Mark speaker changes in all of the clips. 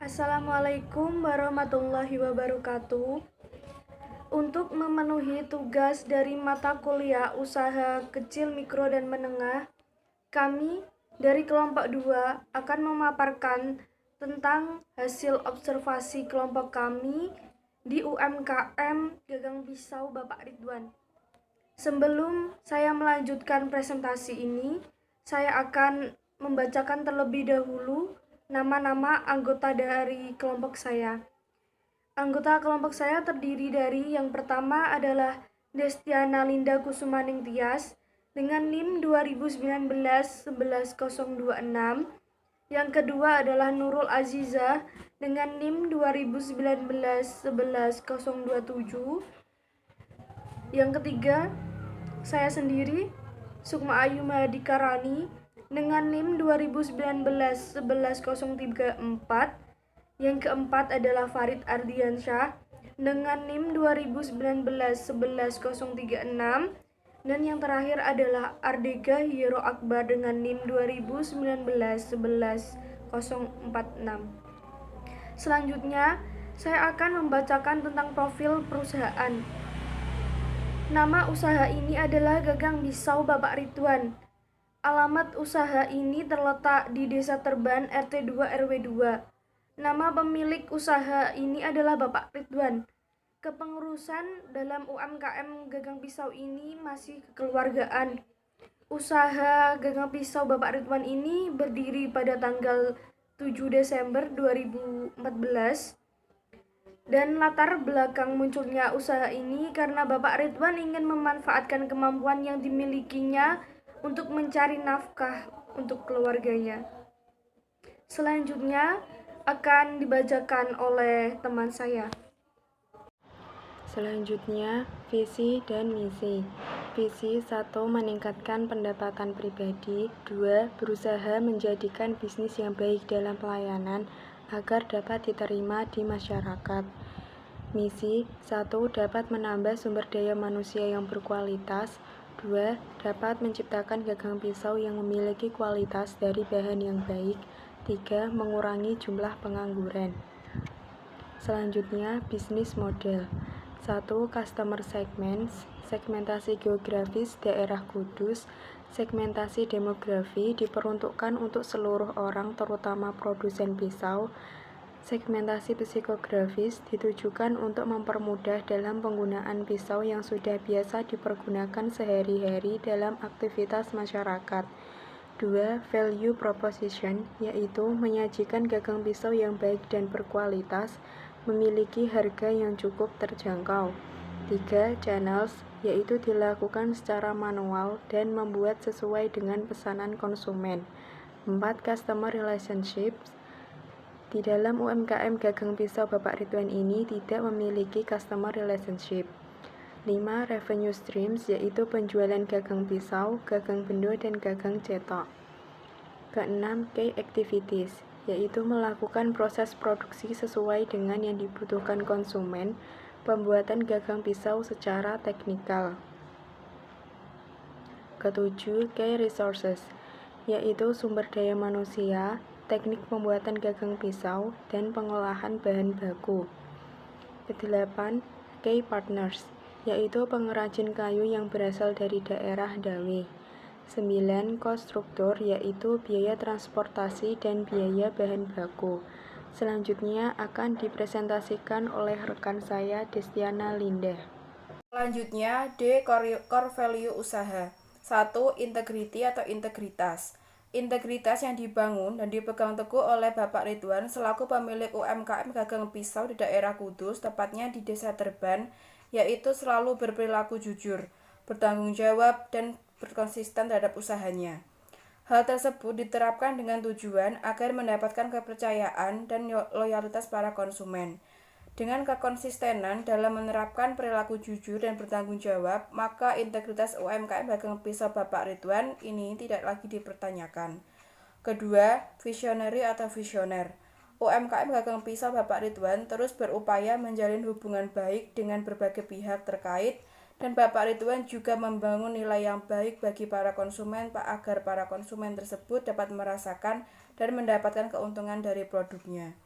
Speaker 1: Assalamualaikum warahmatullahi wabarakatuh. Untuk memenuhi tugas dari mata kuliah usaha kecil, mikro, dan menengah, kami dari kelompok 2 akan memaparkan tentang hasil observasi kelompok kami di UMKM Gagang Pisau Bapak Ridwan. Sebelum saya melanjutkan presentasi ini, saya akan membacakan terlebih dahulu nama-nama anggota dari kelompok saya. Anggota kelompok saya terdiri dari yang pertama adalah Destiana Linda Kusumaning Tias dengan NIM 2019-11026. Yang kedua adalah Nurul Aziza dengan NIM 2019-11027. Yang ketiga, saya sendiri, Sukma Ayu Mahadika Rani dengan NIM 2019-11034. Yang keempat adalah Farid Ardiansyah dengan NIM 2019-11036. Dan yang terakhir adalah Ardega Hiro Akbar dengan NIM 2019-11046. Selanjutnya, saya akan membacakan tentang profil perusahaan. Nama usaha ini adalah Gagang Pisau Bapak Ridwan. Alamat usaha ini terletak di Desa Terban, RT 2 RW 2. Nama pemilik usaha ini adalah Bapak Ridwan. Kepengurusan dalam UMKM Gagang Pisau ini masih kekeluargaan. Usaha Gagang Pisau Bapak Ridwan ini berdiri pada tanggal 7 Desember 2014. Dan latar belakang munculnya usaha ini karena Bapak Ridwan ingin memanfaatkan kemampuan yang dimilikinya untuk mencari nafkah untuk keluarganya. Selanjutnya akan dibacakan oleh teman saya.
Speaker 2: Selanjutnya, visi dan misi. Visi 1. Meningkatkan pendapatan pribadi. 2. Berusaha menjadikan bisnis yang baik dalam pelayanan agar dapat diterima di masyarakat. Misi 1. Dapat menambah sumber daya manusia yang berkualitas. 2. Dapat menciptakan gagang pisau yang memiliki kualitas dari bahan yang baik. 3. Mengurangi jumlah pengangguran. Selanjutnya, bisnis model. 1. Customer segments, segmentasi geografis daerah Kudus. Segmentasi demografi diperuntukkan untuk seluruh orang terutama produsen pisau. Segmentasi psikografis ditujukan untuk mempermudah dalam penggunaan pisau yang sudah biasa dipergunakan sehari-hari dalam aktivitas masyarakat. 2. Value proposition, yaitu menyajikan gagang pisau yang baik dan berkualitas, memiliki harga yang cukup terjangkau. 3. Channels, yaitu dilakukan secara manual dan membuat sesuai dengan pesanan konsumen. 4. Customer relationships, di dalam UMKM Gagang Pisau Bapak Ridwan ini tidak memiliki customer relationship. 5. Revenue streams, yaitu penjualan gagang pisau, gagang bendo, dan gagang cetok. Keenam, key activities, yaitu melakukan proses produksi sesuai dengan yang dibutuhkan konsumen, pembuatan gagang pisau secara teknikal. Ketujuh, key resources, yaitu sumber daya manusia, teknik pembuatan gagang pisau, dan pengolahan bahan baku. Kedelapan, key partners, yaitu pengrajin kayu yang berasal dari daerah Dawe. 9. Cost struktur, yaitu biaya transportasi dan biaya bahan baku. Selanjutnya akan dipresentasikan oleh rekan saya, Destiana Linda.
Speaker 3: Selanjutnya, D. Core value usaha. 1. Integrity atau integritas. Integritas yang dibangun dan dipegang teguh oleh Bapak Ridwan selaku pemilik UMKM Gagang Pisau di daerah Kudus, tepatnya di Desa Terban, yaitu selalu berperilaku jujur, bertanggung jawab, dan berkonsisten terhadap usahanya. Hal tersebut diterapkan dengan tujuan agar mendapatkan kepercayaan dan loyalitas para konsumen. Dengan kekonsistenan dalam menerapkan perilaku jujur dan bertanggung jawab, maka integritas UMKM Gagang Pisau Bapak Ridwan ini tidak lagi dipertanyakan. Kedua, visionary atau visioner. UMKM Gagang Pisau Bapak Ridwan terus berupaya menjalin hubungan baik dengan berbagai pihak terkait, dan Bapak Ridwan juga membangun nilai yang baik bagi para konsumen agar para konsumen tersebut dapat merasakan dan mendapatkan keuntungan dari produknya.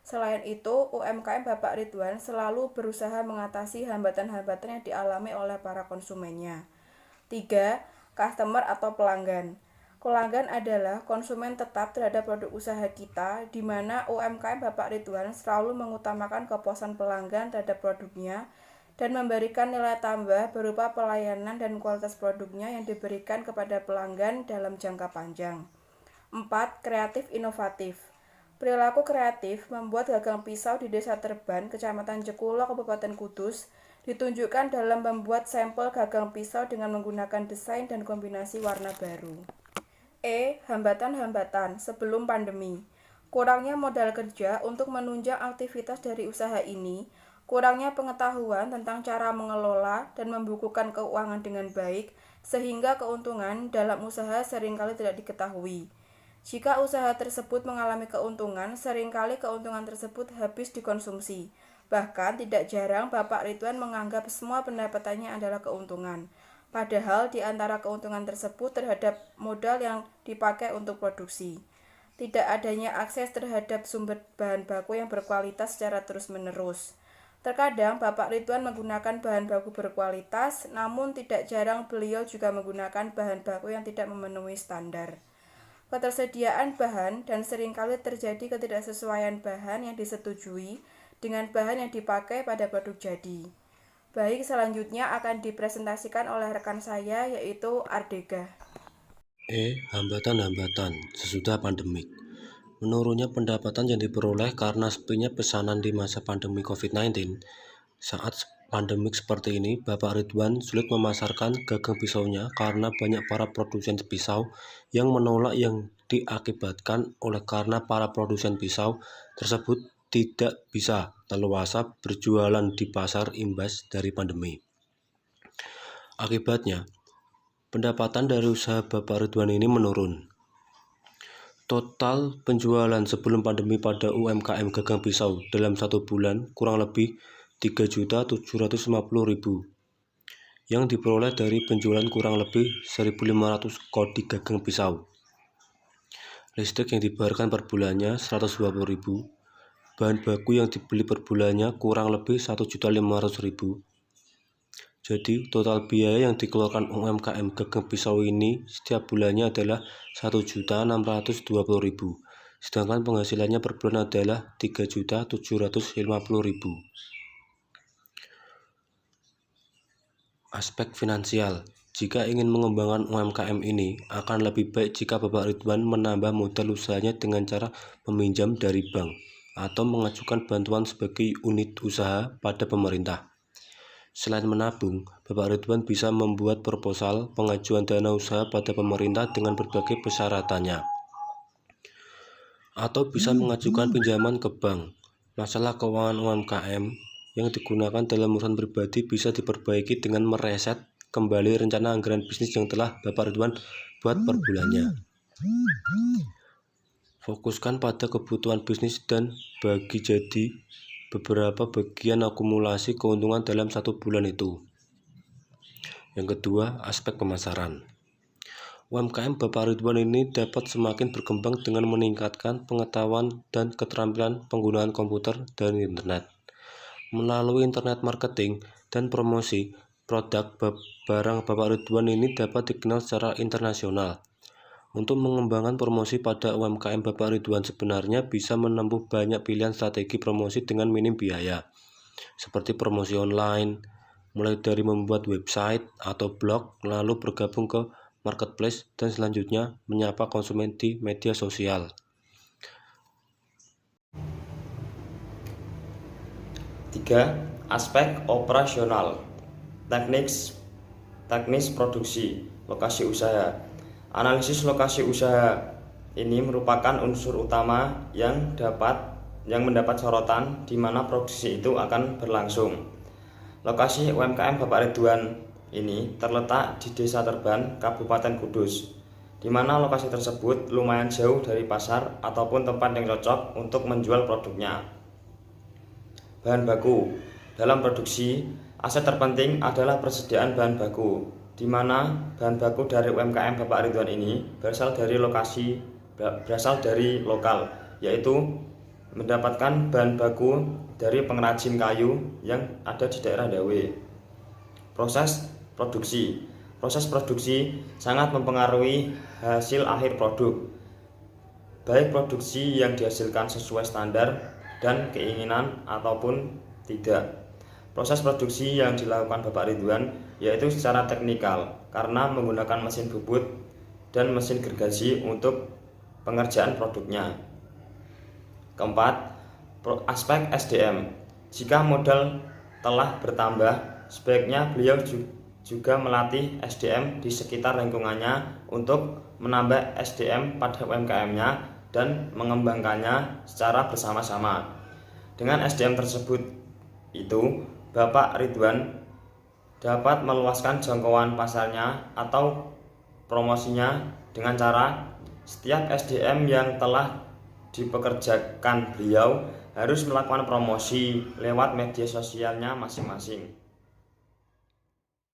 Speaker 3: Selain itu, UMKM Bapak Ridwan selalu berusaha mengatasi hambatan-hambatan yang dialami oleh para konsumennya. 3. Customer atau pelanggan. Pelanggan adalah konsumen tetap terhadap produk usaha kita, di mana UMKM Bapak Ridwan selalu mengutamakan kepuasan pelanggan terhadap produknya dan memberikan nilai tambah berupa pelayanan dan kualitas produknya yang diberikan kepada pelanggan dalam jangka panjang. 4. Kreatif inovatif. Perilaku kreatif membuat gagang pisau di Desa Terban, Kecamatan Jekulo, Kabupaten Kudus, ditunjukkan dalam membuat sampel gagang pisau dengan menggunakan desain dan kombinasi warna baru. Hambatan-hambatan sebelum pandemi. Kurangnya modal kerja untuk menunjang aktivitas dari usaha ini, kurangnya pengetahuan tentang cara mengelola dan membukukan keuangan dengan baik, sehingga keuntungan dalam usaha seringkali tidak diketahui. Jika usaha tersebut mengalami keuntungan, seringkali keuntungan tersebut habis dikonsumsi. Bahkan tidak jarang Bapak Ridwan menganggap semua pendapatannya adalah keuntungan. Padahal di antara keuntungan tersebut terhadap modal yang dipakai untuk produksi. Tidak adanya akses terhadap sumber bahan baku yang berkualitas secara terus-menerus. Terkadang Bapak Ridwan menggunakan bahan baku berkualitas, namun tidak jarang beliau juga menggunakan bahan baku yang tidak memenuhi standar. Ketersediaan bahan dan seringkali terjadi ketidaksesuaian bahan yang disetujui dengan bahan yang dipakai pada produk jadi. Baik, selanjutnya akan dipresentasikan oleh rekan saya, yaitu Ardega.
Speaker 4: Hambatan-hambatan sesudah pandemik. Menurunnya pendapatan yang diperoleh karena sepinya pesanan di masa pandemi COVID-19. Saat pandemik seperti ini, Bapak Ridwan sulit memasarkan gagang pisaunya karena banyak para produsen pisau yang menolak, yang diakibatkan oleh karena para produsen pisau tersebut tidak bisa leluasa berjualan di pasar imbas dari pandemi. Akibatnya, pendapatan dari usaha Bapak Ridwan ini menurun. Total penjualan sebelum pandemi pada UMKM gagang pisau dalam 1 bulan kurang lebih 3.750.000 yang diperoleh dari penjualan kurang lebih 1.500 kodi gagang pisau. Listrik yang dibayarkan per bulannya 120.000. Bahan baku yang dibeli per bulannya kurang lebih 1.500.000. Jadi total biaya yang dikeluarkan UMKM gagang pisau ini setiap bulannya adalah 1.620.000. Sedangkan penghasilannya per bulan adalah 3.750.000. Aspek finansial. Jika ingin mengembangkan UMKM ini, akan lebih baik jika Bapak Ridwan menambah modal usahanya dengan cara meminjam dari bank atau mengajukan bantuan sebagai unit usaha pada pemerintah. Selain menabung, Bapak Ridwan bisa membuat proposal pengajuan dana usaha pada pemerintah dengan berbagai persyaratannya. Atau bisa mengajukan pinjaman ke bank. Masalah keuangan UMKM yang digunakan dalam urusan pribadi bisa diperbaiki dengan mereset kembali rencana anggaran bisnis yang telah Bapak Ridwan buat per bulannya. Fokuskan pada kebutuhan bisnis dan bagi jadi beberapa bagian akumulasi keuntungan dalam 1 bulan itu. Yang kedua, aspek pemasaran. UMKM Bapak Ridwan ini dapat semakin berkembang dengan meningkatkan pengetahuan dan keterampilan penggunaan komputer dan internet. Melalui internet marketing dan promosi, produk barang Bapak Ridwan ini dapat dikenal secara internasional. Untuk mengembangkan promosi pada UMKM Bapak Ridwan sebenarnya bisa menempuh banyak pilihan strategi promosi dengan minim biaya, seperti promosi online, mulai dari membuat website atau blog, lalu bergabung ke marketplace, dan selanjutnya menyapa konsumen di media sosial.
Speaker 5: 3. Aspek operasional. Teknis produksi, lokasi usaha. Analisis lokasi usaha ini merupakan unsur utama yang mendapat sorotan di mana produksi itu akan berlangsung. Lokasi UMKM Bapak Ridwan ini terletak di Desa Terban, Kabupaten Kudus, di mana lokasi tersebut lumayan jauh dari pasar ataupun tempat yang cocok untuk menjual produknya. Bahan baku. Dalam produksi, aset terpenting adalah persediaan bahan baku, di mana bahan baku dari UMKM Bapak Ridwan ini berasal dari lokal, yaitu mendapatkan bahan baku dari pengrajin kayu yang ada di daerah Dawe. Proses produksi sangat mempengaruhi hasil akhir produk, baik produksi yang dihasilkan sesuai standar dan keinginan ataupun tidak. Proses produksi yang dilakukan Bapak Ridwan yaitu secara teknikal karena menggunakan mesin bubut dan mesin gergaji untuk pengerjaan produknya. Keempat, aspek SDM. Jika modal telah bertambah, sebaiknya beliau juga melatih SDM di sekitar lingkungannya untuk menambah SDM pada UMKM-nya dan mengembangkannya secara bersama-sama. Dengan SDM tersebut itu, Bapak Ridwan dapat meluaskan jangkauan pasarnya atau promosinya dengan cara setiap SDM yang telah dipekerjakan beliau harus melakukan promosi lewat media sosialnya masing-masing.